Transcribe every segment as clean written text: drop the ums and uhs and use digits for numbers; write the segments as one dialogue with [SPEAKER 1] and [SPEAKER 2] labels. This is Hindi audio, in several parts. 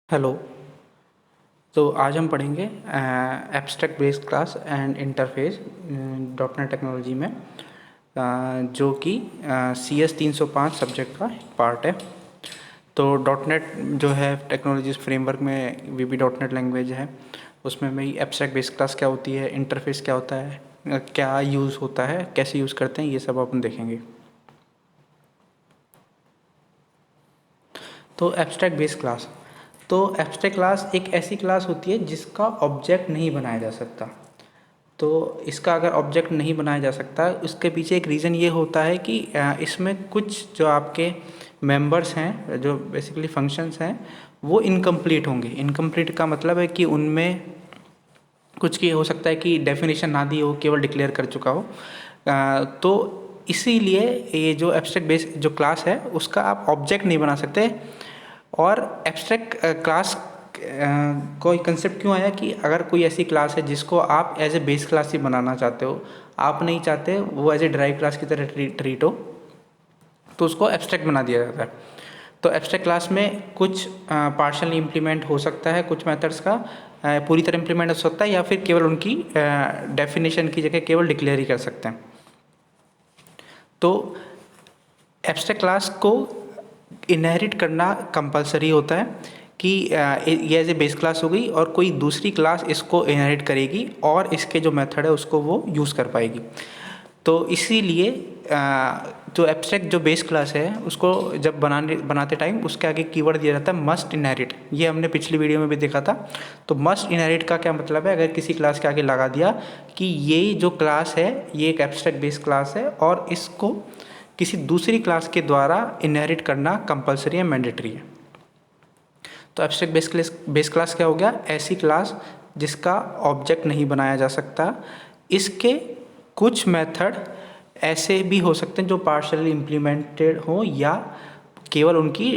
[SPEAKER 1] हेलो। तो आज हम पढ़ेंगे abstract based class and interface dot net technology में, जो कि CS 305 सब्जेक्ट का पार्ट है। तो डॉट नेट जो है टेक्नोलॉजीज फ्रेमवर्क में VB डॉट नेट लैंग्वेज है। उसमें भी एब्स्ट्रैक्ट बेस्ड क्लास क्या होती है, इंटरफेस क्या होता है, क्या यूज़ होता है, कैसे यूज़ करते हैं, ये सब अपन देखेंगे। तो एब्स्ट्रैक्ट बेस्ड क्लास, तो एब्स्ट्रैक्ट क्लास एक ऐसी क्लास होती है जिसका ऑब्जेक्ट नहीं बनाया जा सकता। तो इसका अगर ऑब्जेक्ट नहीं बनाया जा सकता, उसके पीछे एक रीज़न ये होता है कि इसमें कुछ जो आपके मेंबर्स हैं, जो बेसिकली फंक्शंस हैं, वो इनकम्प्लीट होंगे। इनकम्प्लीट का मतलब है कि उनमें कुछ की हो सकता है कि डेफिनेशन ना दी हो, केवल डिक्लेयर कर चुका हो। तो इसीलिए ये जो एब्स्ट्रैक्ट बेस जो क्लास है उसका आप ऑब्जेक्ट नहीं बना सकते। और एब्स्ट्रैक्ट क्लास कोई कंसेप्ट क्यों आया कि अगर कोई ऐसी क्लास है जिसको आप एज ए बेस क्लास ही बनाना चाहते हो, आप नहीं चाहते वो एज ए ड्राइव क्लास की तरह ट्रीट हो, तो उसको एब्स्ट्रैक्ट बना दिया जाता है। तो एब्स्ट्रैक्ट क्लास में कुछ पार्शल इम्प्लीमेंट हो सकता है, कुछ मेथड्स का पूरी तरह इम्प्लीमेंट हो सकता है, या फिर केवल उनकी डेफिनेशन की जगह केवल डिक्लेयर ही कर सकते हैं। तो एब्स्ट्रैक्ट क्लास को इनहेरिट करना कंपलसरी होता है कि ये एज ए बेस क्लास हो गई और कोई दूसरी क्लास इसको इनहेरिट करेगी और इसके जो मेथड है उसको वो यूज़ कर पाएगी। तो इसीलिए जो एब्स्ट्रैक्ट जो बेस क्लास है उसको जब बनाते टाइम उसके आगे कीवर्ड दिया जाता है मस्ट इनहेरिट। ये हमने पिछली वीडियो में भी देखा था। तो मस्ट इनहेरिट का क्या मतलब है, अगर किसी क्लास के आगे लगा दिया कि ये जो क्लास है ये एक एब्स्ट्रैक्ट बेस क्लास है और इसको किसी दूसरी क्लास के द्वारा इनहेरिट करना कंपलसरी है, मैंडेटरी है। तो एब्स्ट्रैक्ट बेस क्लास क्या हो गया, ऐसी क्लास जिसका ऑब्जेक्ट नहीं बनाया जा सकता। इसके कुछ मेथड ऐसे भी हो सकते हैं जो पार्शियली इम्प्लीमेंटेड हो या केवल उनकी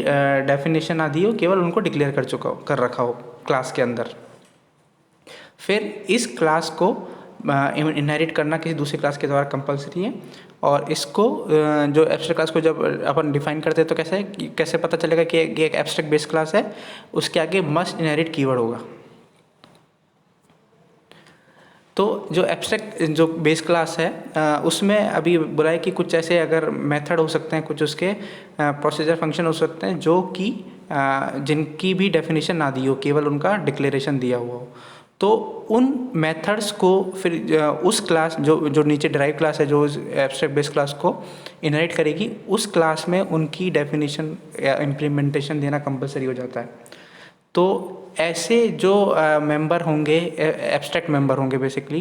[SPEAKER 1] डेफिनेशन आदि हो, केवल उनको डिक्लेयर कर रखा हो क्लास के अंदर। फिर इस क्लास को इनहेरिट करना किसी दूसरी क्लास के द्वारा कंपलसरी है। और इसको जो एब्स्ट्रैक्ट क्लास को जब अपन डिफाइन करते हैं तो कैसे पता चलेगा कि ये एक एब्स्ट्रैक्ट बेस क्लास है, उसके आगे मस्ट इनहेरिट कीवर्ड होगा। तो जो एब्स्ट्रैक्ट जो बेस क्लास है उसमें अभी बोला है कि कुछ ऐसे अगर मेथड हो सकते हैं, कुछ उसके प्रोसीजर फंक्शन हो सकते हैं जो कि जिनकी भी डेफिनेशन ना दी हो, केवल उनका डिक्लेरेशन दिया हुआ हो। तो उन मेथड्स को फिर उस क्लास जो नीचे ड्राइव क्लास है जो एब्स्ट्रैक्ट बेस क्लास को इनहेरिट करेगी, उस क्लास में उनकी डेफिनेशन या इम्प्लीमेंटेशन देना कंपलसरी हो जाता है। तो ऐसे जो मेंबर होंगे, एब्स्ट्रैक्ट मेंबर होंगे बेसिकली,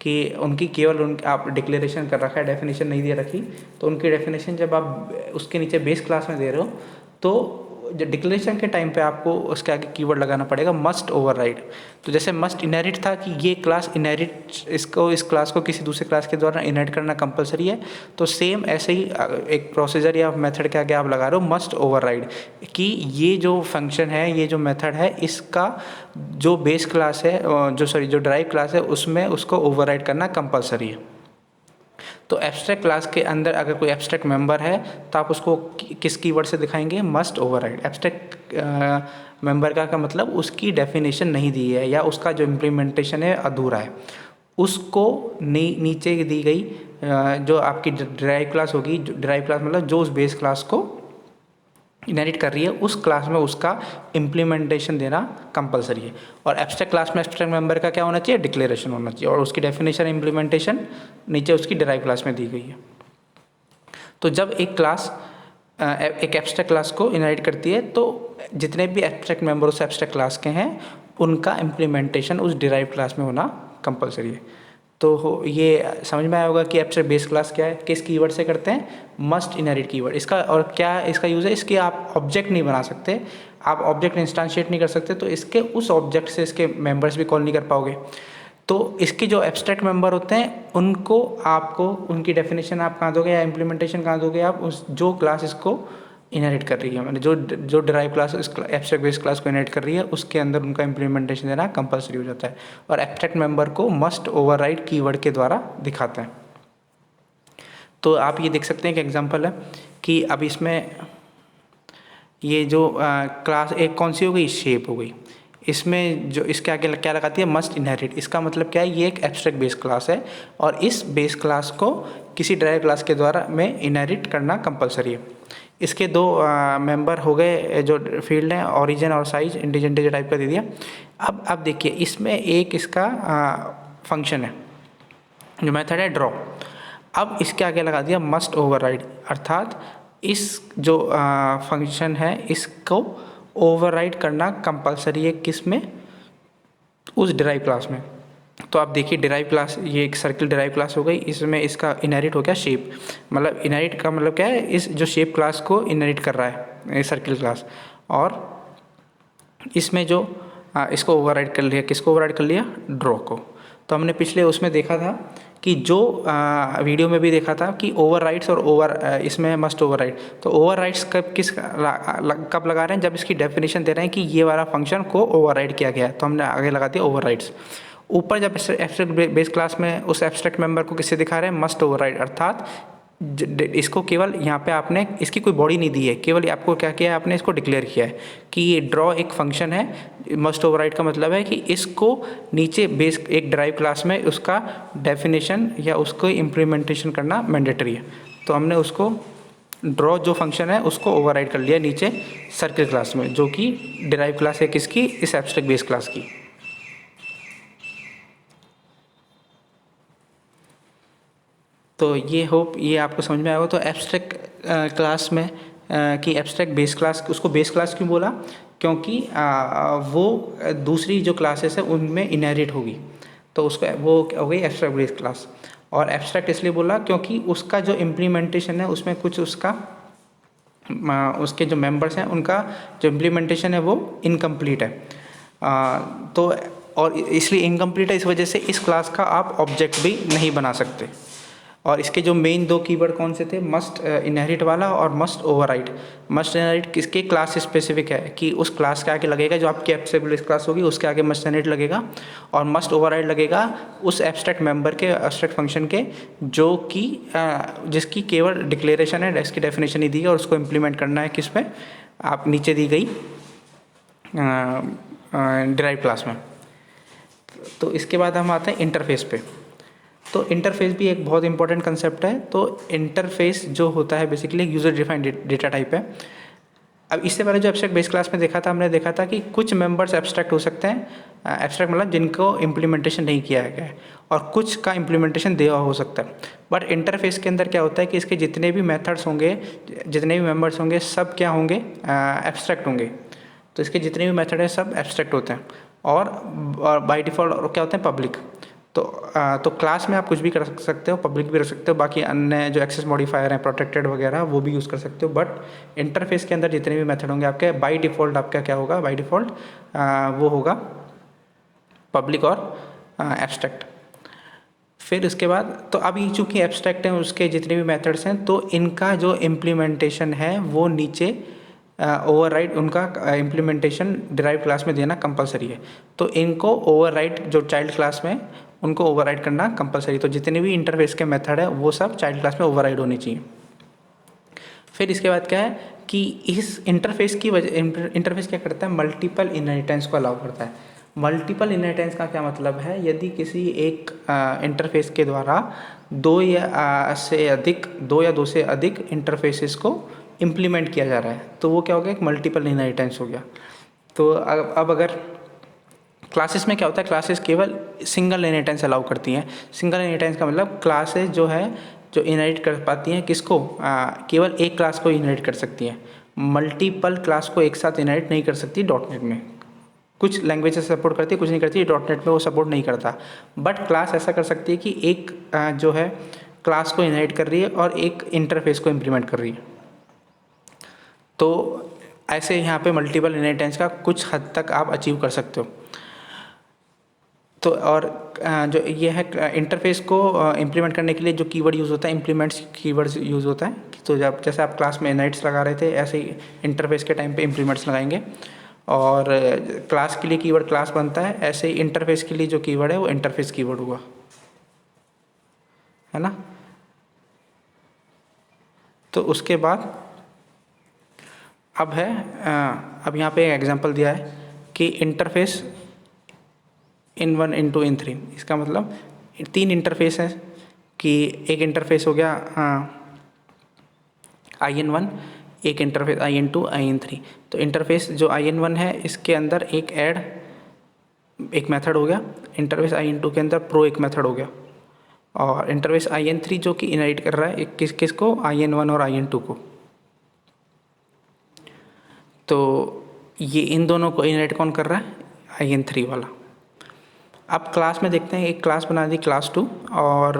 [SPEAKER 1] कि उनकी केवल आप डिक्लेरेशन कर रखा है, डेफिनेशन नहीं दे रखी, तो उनकी डेफिनेशन जब आप उसके नीचे बेस क्लास में दे रहे हो तो जो डिक्लेरेशन के टाइम पे आपको उसके आगे कीवर्ड लगाना पड़ेगा मस्ट ओवरराइड। तो जैसे मस्ट इनहेरिट था कि ये क्लास इनहेरिट इस क्लास को किसी दूसरे क्लास के द्वारा इनहेरिट करना कंपलसरी है, तो सेम ऐसे ही एक प्रोसीजर या मेथड के आगे आप लगा रहे हो मस्ट ओवरराइड, कि ये जो फंक्शन है, ये जो मेथड है, इसका जो बेस क्लास है जो ड्राइव क्लास है उसमें उसको ओवरराइड करना कंपलसरी है। तो एब्स्ट्रैक्ट क्लास के अंदर अगर कोई एब्स्ट्रैक्ट मेंबर है तो आप उसको किस कीवर्ड से दिखाएंगे, मस्ट ओवरराइड। एब्स्ट्रैक्ट मेंबर का मतलब उसकी डेफिनेशन नहीं दी है या उसका जो इम्प्लीमेंटेशन है अधूरा है, उसको नीचे दी गई जो आपकी ड्राइव क्लास होगी, ड्राइव क्लास मतलब जो उस बेस क्लास को इनहेरिट कर रही है, उस क्लास में उसका इम्प्लीमेंटेशन देना कंपलसरी है। और एब्स्ट्रैक्ट क्लास में एब्स्ट्रैक्ट मेंबर का क्या होना चाहिए, डिक्लेरेशन होना चाहिए, और उसकी डेफिनेशन इम्प्लीमेंटेशन नीचे उसकी ड्राइव क्लास में दी गई है। तो जब एक क्लास एक एब्स्ट्रैक्ट क्लास को इनहेरिट करती है तो जितने भी एब्स्ट्रैक्ट मेंबर उस एब्स्ट्रैक्ट क्लास के हैं उनका इम्प्लीमेंटेशन उस डिराइव क्लास में होना कंपलसरी है। तो ये समझ में आया होगा कि एब्स्ट्रैक्ट बेस क्लास क्या है, किस कीवर्ड से करते हैं, मस्ट इनहेरिट कीवर्ड। इसका और क्या इसका यूज़ है, इसके आप ऑब्जेक्ट नहीं बना सकते, आप ऑब्जेक्ट इंस्टांशिएट नहीं कर सकते, तो इसके उस ऑब्जेक्ट से इसके मेंबर्स भी कॉल नहीं कर पाओगे। तो इसके जो एब्स्ट्रैक्ट मेंबर होते हैं उनको आपको उनकी डेफिनेशन आप कहाँ दोगे या इम्प्लीमेंटेशन कहाँ दोगे, आप उस जो क्लास इसको इनहेरिट कर रही है, मैंने जो ड्राइव क्लास इस एब्स्ट्रैक्ट बेस क्लास को इनहेरिट कर रही है उसके अंदर उनका इम्प्लीमेंटेशन देना कंपलसरी हो जाता है। और एब्स्ट्रैक्ट मेंबर को मस्ट ओवरराइड कीवर्ड के द्वारा दिखाते हैं। तो आप ये देख सकते हैं कि एग्जांपल है कि अब इसमें ये जो क्लास एक कौन सी हो गई, शेप हो गई। इसमें जो इसके आगे क्या लगाती है, मस्ट इनहेरिट। इसका मतलब क्या है, ये एक एब्स्ट्रैक्ट बेस क्लास है और इस बेस क्लास को किसी ड्राइव क्लास के द्वारा में इनहेरिट करना कंपलसरी है। इसके दो मेंबर हो गए जो फील्ड हैं, ओरिजिन और साइज, इंटीजर टाइप का दे दिया। अब देखिए इसमें एक इसका फंक्शन है, जो मेथड है ड्रॉ। अब इसके आगे लगा दिया मस्ट ओवरराइड, अर्थात इस जो फंक्शन है इसको ओवरराइड करना कंपलसरी है, किस में, उस डिराइव क्लास में। तो आप देखिए डिराइव क्लास, ये एक सर्किल डिराइव क्लास हो गई, इसमें इसका इनहेरिट हो गया शेप। मतलब इनहेरिट का मतलब क्या है, इस जो शेप क्लास को इनहेरिट कर रहा है ये सर्किल क्लास। और इसमें जो इसको ओवरराइड कर लिया, किसको ओवरराइड कर लिया, ड्रॉ को। तो हमने पिछले उसमें देखा था कि जो वीडियो में भी देखा था कि ओवरराइड्स और इसमें मस्ट ओवरराइड। तो ओवरराइड्स कब लगा रहे हैं, जब इसकी डेफिनेशन दे रहे हैं कि ये वाला फंक्शन को ओवरराइड किया गया है, तो हमने आगे लगा दिया ओवरराइड्स। ऊपर जब एब्स्ट्रैक्ट बेस क्लास में उस एब्स्ट्रैक्ट मेंबर को किससे दिखा रहे हैं, मस्ट ओवरराइड, अर्थात इसको केवल यहाँ पे आपने इसकी कोई बॉडी नहीं दी है, केवल आपको क्या किया है, आपने इसको डिक्लेयर किया है कि ये ड्रॉ एक फंक्शन है। मस्ट ओवरराइड का मतलब है कि इसको नीचे बेस एक ड्राइव क्लास में उसका डेफिनेशन या उसको इम्प्लीमेंटेशन करना मैंडेटरी है। तो हमने उसको ड्रॉ जो फंक्शन है उसको ओवरराइड कर लिया नीचे सर्किल क्लास में, जो कि डिराइव क्लास है किसकी, इस एब्स्ट्रैक्ट बेस क्लास की। तो ये होप ये आपको समझ में आएगा। तो एब्स्ट्रैक्ट क्लास में कि एब्स्ट्रैक्ट बेस क्लास, उसको बेस क्लास क्यों बोला, क्योंकि वो दूसरी जो क्लासेस है उनमें इनहेरिट होगी, तो उसको वो हो गई एब्स्ट्रैक्ट बेस क्लास। और एब्स्ट्रैक्ट इसलिए बोला क्योंकि उसका जो इम्प्लीमेंटेशन है उसमें कुछ उसका उसके जो मेंबर्स हैं उनका जो इम्प्लीमेंटेशन है वो इनकम्प्लीट है। तो और इसलिए इनकम्प्लीट है, इस वजह से इस क्लास का आप ऑब्जेक्ट भी नहीं बना सकते। और इसके जो मेन दो कीवर्ड कौन से थे, मस्ट इनहेरिट वाला और मस्ट ओवरराइड। मस्ट इनहेरिट किसके, क्लास स्पेसिफिक है कि उस क्लास के आगे लगेगा, जो आपकी एब्स्ट्रैक्ट बेस क्लास होगी उसके आगे मस्ट इनहेरिट लगेगा। और मस्ट ओवरराइड लगेगा उस एब्स्ट्रैक्ट मेंबर के, एब्स्ट्रैक्ट फंक्शन के, जो कि जिसकी केवल डिक्लेरेशन है, इसकी डेफिनेशन ही दी है और उसको इम्प्लीमेंट करना है किस पे, आप नीचे दी गई डिराइव क्लास में। तो इसके बाद हम आते हैं इंटरफेस पे। तो इंटरफेस भी एक बहुत इंपॉर्टेंट कंसेप्ट है। तो इंटरफेस जो होता है basically user defined data type है। अब इससे पहले जो एब्स्ट्रैक्ट बेस क्लास में देखा था, हमने देखा था कि कुछ मेंबर्स एब्स्ट्रैक्ट हो सकते हैं, एब्स्ट्रैक्ट मतलब जिनको इम्प्लीमेंटेशन नहीं किया गया है, और कुछ का इम्प्लीमेंटेशन दिया हो सकता है। बट इंटरफेस के अंदर क्या होता है कि इसके जितने भी मेथड्स होंगे, जितने भी मेंबर्स होंगे, सब क्या होंगे, एब्स्ट्रैक्ट होंगे। तो इसके जितने भी मेथड हैं सब एब्स्ट्रैक्ट होते हैं, और बाय डिफ़ॉल्ट क्या होते हैं, पब्लिक। तो क्लास में आप कुछ भी कर सकते हो, पब्लिक भी रख सकते हो, बाकी अन्य जो एक्सेस मॉडिफायर हैं, प्रोटेक्टेड वगैरह, वो भी यूज़ कर सकते हो। बट इंटरफेस के अंदर जितने भी मेथड होंगे आपके, बाय डिफ़ॉल्ट आपका क्या होगा, बाय डिफ़ॉल्ट वो होगा पब्लिक और एब्स्ट्रैक्ट। फिर उसके बाद तो अभी चूँकि एब्स्ट्रैक्ट हैं उसके जितने भी मेथड्स हैं, तो इनका जो इम्प्लीमेंटेशन है वो नीचे ओवरराइड, उनका इम्प्लीमेंटेशन डिराइव क्लास में देना कंपलसरी है। तो इनको ओवरराइड, जो चाइल्ड क्लास में, उनको ओवरराइड करना कंपलसरी। तो जितने भी इंटरफेस के मेथड है वो सब चाइल्ड क्लास में ओवरराइड होनी चाहिए। फिर इसके बाद क्या है कि इस इंटरफेस की वजह, इंटरफेस क्या करता है, मल्टीपल इनहेरिटेंस को अलाउ करता है। मल्टीपल इनहेरिटेंस का क्या मतलब है, यदि किसी एक इंटरफेस के द्वारा दो या दो से अधिक इंटरफेसेस को इम्प्लीमेंट किया जा रहा है, तो वो क्या हो गया, एक मल्टीपल इनहेरिटेंस हो गया। तो अब अगर क्लासेस में क्या होता है, क्लासेस केवल सिंगल इनहेरिटेंस अलाउ करती हैं। सिंगल इनहेरिटेंस का मतलब क्लासेस जो है, जो इनहेरिट कर पाती हैं किसको, केवल एक क्लास को इनहेरिट कर सकती हैं। मल्टीपल क्लास को एक साथ इनहेरिट नहीं कर सकती डॉटनेट में। कुछ लैंग्वेजेस सपोर्ट करती है, कुछ नहीं करती, डॉटनेट में वो सपोर्ट नहीं करता। बट क्लास ऐसा कर सकती है कि एक जो है क्लास को इनहेरिट कर रही है और एक इंटरफेस को इम्प्लीमेंट कर रही है। तो ऐसे यहाँ पे मल्टीपल इनहेरिटेंस का कुछ हद तक आप अचीव कर सकते हो। तो और जो ये है इंटरफेस को इम्प्लीमेंट करने के लिए जो कीवर्ड यूज़ होता है, इम्प्लीमेंट्स कीवर्ड्स यूज़ होता है। तो जब जैसे आप क्लास में इनहेरिट्स लगा रहे थे, ऐसे ही इंटरफेस के टाइम पे इम्प्लीमेंट्स लगाएंगे। और क्लास के लिए कीवर्ड क्लास बनता है, ऐसे ही इंटरफेस के लिए जो कीवर्ड है वो इंटरफेस कीवर्ड हुआ, है ना। तो उसके बाद अब है अब यहाँ पे एग्जांपल दिया है कि इंटरफेस in1 in2 in3, इसका मतलब 3 इंटरफेस है कि एक इंटरफेस हो गया in1, एक इंटरफेस in2 in3। तो इंटरफेस जो in1 है इसके अंदर एक ऐड एक मेथड हो गया, इंटरफेस in2 के अंदर प्रो एक मेथड हो गया, और इंटरफेस in3 जो कि इनहेरिट कर रहा है किसको in1 और in2 को। तो ये इन दोनों को इनहेरिट कौन कर रहा है, in3 वाला। अब क्लास में देखते हैं, एक क्लास बना दी क्लास 2, और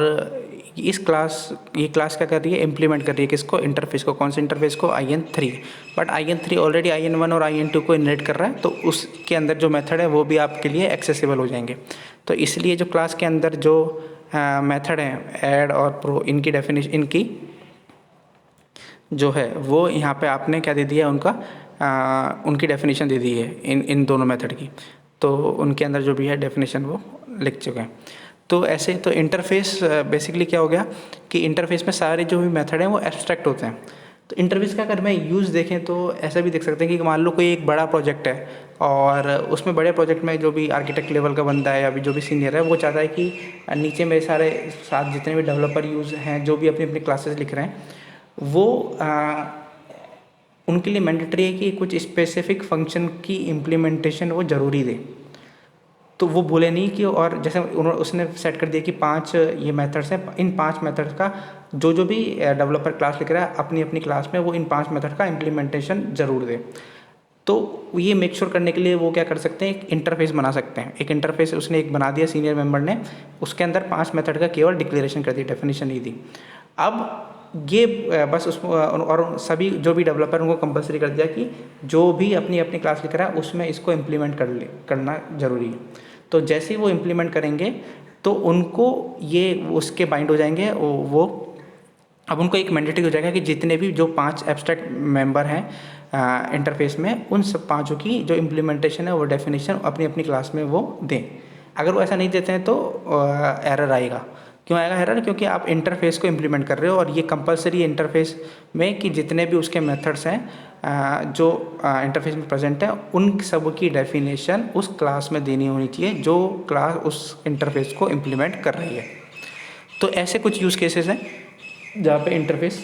[SPEAKER 1] ये क्लास क्या कर रही है, इम्प्लीमेंट कर रही है किसको, इंटरफेस को। कौन से इंटरफेस को, in3। But in3 already in1 और in2 को इनहेरिट कर रहा है, तो उसके अंदर जो मेथड है वो भी आपके लिए एक्सेसिबल हो जाएंगे। तो इसलिए जो क्लास के अंदर जो मेथड है ऐड और प्रो, इनकी डेफिनेशन, इनकी जो है वो यहाँ पे आपने क्या दे दिया, उनकी डेफिनेशन दे दी है इन दोनों मेथड की। तो उनके अंदर जो भी है डेफिनेशन वो लिख चुके हैं। तो ऐसे तो इंटरफेस बेसिकली क्या हो गया कि इंटरफेस में सारे जो भी मेथड हैं वो एब्स्ट्रैक्ट होते हैं। तो इंटरफेस का अगर मैं यूज़ देखें तो ऐसा भी देख सकते हैं कि मान लो कोई एक बड़ा प्रोजेक्ट है, और उसमें बड़े प्रोजेक्ट में जो भी आर्किटेक्ट लेवल का बंदा है या भी जो भी सीनियर है वो चाहता है कि नीचे मेरे सारे साथ जितने भी डेवलपर यूज़ हैं जो भी अपनी अपनी क्लासेस लिख रहे हैं वो उनके लिए मैंडेटरी है कि कुछ स्पेसिफिक फंक्शन की इम्प्लीमेंटेशन वो ज़रूरी दे। तो वो बोले नहीं कि, और जैसे उसने सेट कर दिया कि 5 ये मेथड्स हैं, इन 5 मेथड्स का जो भी डेवलपर क्लास लिख रहा है अपनी अपनी क्लास में वो इन 5 मेथड का इम्प्लीमेंटेशन ज़रूर दे। तो ये मेक श्योर करने के लिए वो क्या कर सकते हैं, एक इंटरफेस बना सकते हैं। एक इंटरफेस उसने एक बना दिया सीनियर मेंबर ने, उसके अंदर 5 मेथड का केवल डिक्लेरेशन कर दी, डेफिनेशन नहीं दी। अब ये बस उसको और सभी जो भी डेवलपर उनको कंपलसरी कर दिया कि जो भी अपनी अपनी क्लास लिख रहा है उसमें इसको इम्प्लीमेंट करना ज़रूरी है। तो जैसे ही वो इम्प्लीमेंट करेंगे तो उनको ये उसके बाइंड हो जाएंगे, वो अब उनको एक मैंडेटरी हो जाएगा कि जितने भी जो 5 एब्स्ट्रैक्ट मेंबर हैं इंटरफेस में, उन सब 5 की जो इम्प्लीमेंटेशन है वो डेफिनेशन अपनी अपनी क्लास में वो दें। अगर वो ऐसा नहीं देते हैं तो एरर आएगा। क्यों आएगा एरर, क्योंकि आप इंटरफेस को इम्प्लीमेंट कर रहे हो और ये कंपलसरी इंटरफेस में कि जितने भी उसके मेथड्स हैं जो इंटरफेस में प्रेजेंट है उन सब की डेफिनेशन उस क्लास में देनी होनी चाहिए जो क्लास उस इंटरफेस को इम्प्लीमेंट कर रही है। तो ऐसे कुछ यूज़ केसेस हैं जहाँ पे इंटरफेस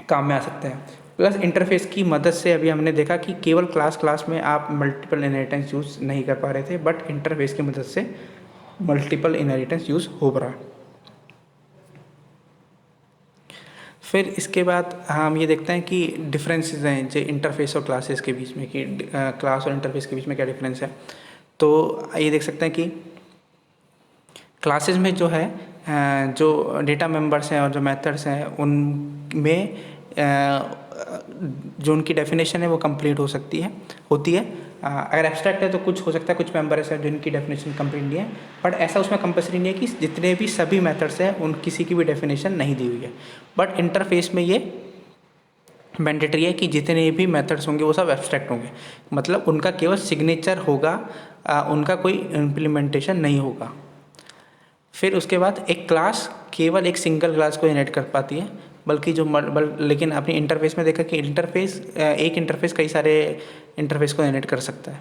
[SPEAKER 1] काम में आ सकते हैं। प्लस इंटरफेस की मदद से अभी हमने देखा कि केवल क्लास में आप मल्टीपल इनहेरिटेंस यूज़ नहीं कर पा रहे थे, बट इंटरफेस की मदद से मल्टीपल इनहेरिटेंस यूज़ हो रहा है। फिर इसके बाद हम ये देखते हैं कि डिफरेंसेस हैं जो इंटरफेस और क्लासेस के बीच में, कि क्लास और इंटरफेस के बीच में क्या डिफरेंस है। तो ये देख सकते हैं कि क्लासेस में जो है जो डेटा मेंबर्स हैं और जो मेथड्स हैं उनमें जो उनकी डेफिनेशन है वो कंप्लीट होती है। अगर एब्स्ट्रैक्ट है तो कुछ हो सकता है कुछ मेंबर्स हैं जिनकी डेफिनेशन कंप्लीट नहीं है, बट ऐसा उसमें कंपल्सरी नहीं है कि जितने भी सभी मेथड्स हैं उन किसी की भी डेफिनेशन नहीं दी हुई है। बट इंटरफेस में ये मैंडेटरी है कि जितने भी मेथड्स होंगे वो सब एब्स्ट्रैक्ट होंगे, मतलब उनका केवल सिग्नेचर होगा, उनका कोई इम्प्लीमेंटेशन नहीं होगा। फिर उसके बाद एक क्लास केवल एक सिंगल क्लास को इनहेरिट कर पाती है, बल्कि लेकिन अपनी इंटरफेस में देखा कि एक इंटरफेस कई सारे इंटरफेस को इनहेरिट कर सकता है।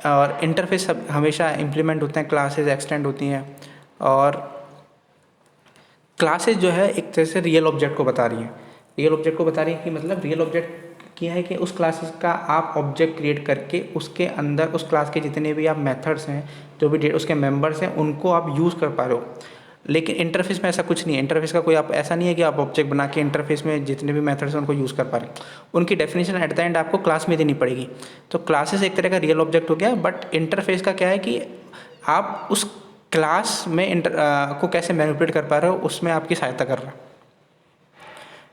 [SPEAKER 1] और इंटरफेस हमेशा इम्प्लीमेंट होते हैं, क्लासेस एक्सटेंड होती हैं, और क्लासेस जो है एक तरह से रियल ऑब्जेक्ट को बता रही है कि मतलब रियल ऑब्जेक्ट क्या है कि उस क्लासेस का आप ऑब्जेक्ट क्रिएट करके उसके अंदर उस क्लास के जितने भी आप मेथड्स हैं जो भी उसके मेंबर्स हैं उनको आप यूज़ कर पा रहे हो। लेकिन इंटरफेस में ऐसा कुछ नहीं है। इंटरफेस का कोई आप ऐसा नहीं है कि आप ऑब्जेक्ट बना के इंटरफेस में जितने भी मेथड्स हैं उनको यूज़ कर पा रहे हैं। उनकी डेफिनेशन एट द एंड आपको क्लास में देनी पड़ेगी। तो क्लासेस एक तरह का रियल ऑब्जेक्ट हो गया, बट इंटरफेस का क्या है कि आप उस क्लास में को कैसे मैनिपुलेट कर पा रहे हो उसमें आपकी सहायता कर रहा है।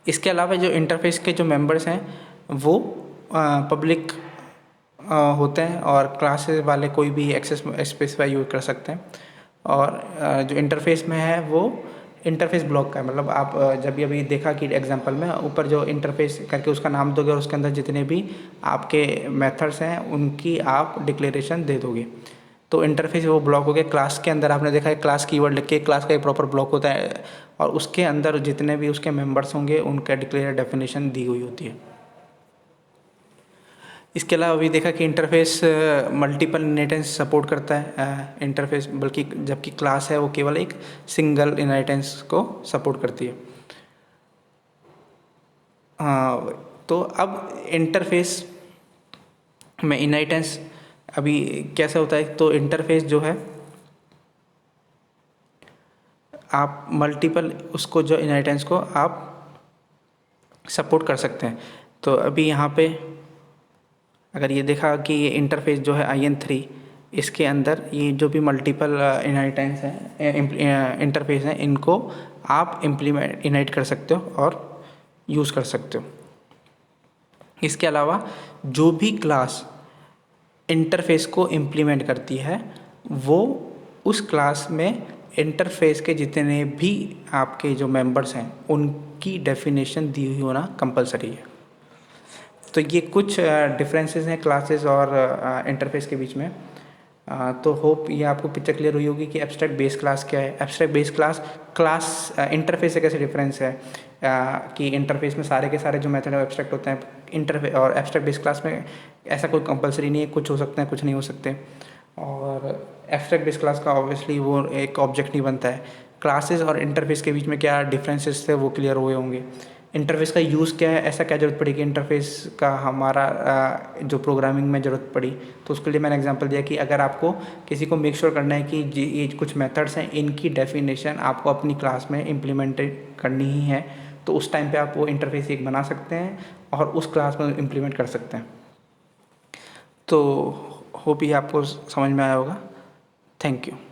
[SPEAKER 1] इसके अलावा जो इंटरफेस के जो मेंबर्स हैं वो पब्लिक होते हैं और क्लासेस वाले कोई भी एक्सेस स्पेसिफाई यूज कर सकते हैं। और जो इंटरफेस में है वो इंटरफेस ब्लॉक का है, मतलब आप जब भी अभी देखा कि एग्जांपल में ऊपर जो इंटरफेस करके उसका नाम दोगे और उसके अंदर जितने भी आपके मेथड्स हैं उनकी आप डिक्लेरेशन दे दोगे तो इंटरफेस वो ब्लॉक हो गया। क्लास के अंदर आपने देखा है क्लास कीवर्ड लिख के क्लास का एक प्रॉपर ब्लॉक होता है और उसके अंदर जितने भी उसके मेंबर्स होंगे उनका डिक्लेयर डेफिनेशन दी हुई होती है। इसके अलावा अभी देखा कि इंटरफेस मल्टीपल इनहेरिटेंस सपोर्ट करता है इंटरफेस, बल्कि जबकि क्लास है वो केवल एक सिंगल इनहेरिटेंस को सपोर्ट करती है। तो अब इंटरफेस में इनहेरिटेंस अभी कैसे होता है, तो इंटरफेस जो है आप मल्टीपल उसको जो इनहेरिटेंस को आप सपोर्ट कर सकते हैं। तो अभी यहाँ पे अगर ये देखा कि ये इंटरफेस जो है IN3, इसके अंदर ये जो भी मल्टीपल इनहेरिटेंस हैं इंटरफेस हैं, इनको आप इनहेरिट कर सकते हो और यूज़ कर सकते हो। इसके अलावा जो भी क्लास इंटरफेस को इम्प्लीमेंट करती है वो उस क्लास में इंटरफेस के जितने भी आपके जो मेंबर्स हैं उनकी डेफिनेशन दी हुई होना कंपलसरी है। तो ये कुछ डिफरेंसेस हैं क्लासेस और इंटरफेस के बीच में। तो होप ये आपको पिक्चर क्लियर हुई होगी कि एब्स्ट्रैक्ट बेस क्लास क्या है। एब्स्ट्रैक्ट बेस क्लास इंटरफेस से कैसे डिफरेंस है, कि इंटरफेस में सारे के सारे जो मेथड है एब्स्ट्रैक्ट होते हैं, इंटरफेस और एब्स्ट्रैक्ट बेस क्लास में ऐसा कोई कंपलसरी नहीं है, कुछ हो सकते हैं कुछ नहीं हो सकते। और एब्स्ट्रैक्ट बेस क्लास का ऑब्वियसली वो एक ऑब्जेक्ट नहीं बनता है। क्लासेस और इंटरफेस के बीच में क्या डिफरेंसेस थे वो क्लियर हुए होंगे। इंटरफेस का यूज़ क्या है, ऐसा क्या ज़रूरत पड़ी कि इंटरफेस का हमारा जो प्रोग्रामिंग में ज़रूरत पड़ी, तो उसके लिए मैंने एग्जांपल दिया कि अगर आपको किसी को मेक श्योर करना है कि ये कुछ मेथड्स हैं, इनकी डेफिनेशन आपको अपनी क्लास में इम्प्लीमेंटेड करनी ही है, तो उस टाइम पे आप वो इंटरफेस एक बना सकते हैं और उस क्लास में इम्प्लीमेंट कर सकते हैं। तो होप ये आपको समझ में आया होगा। Thank you.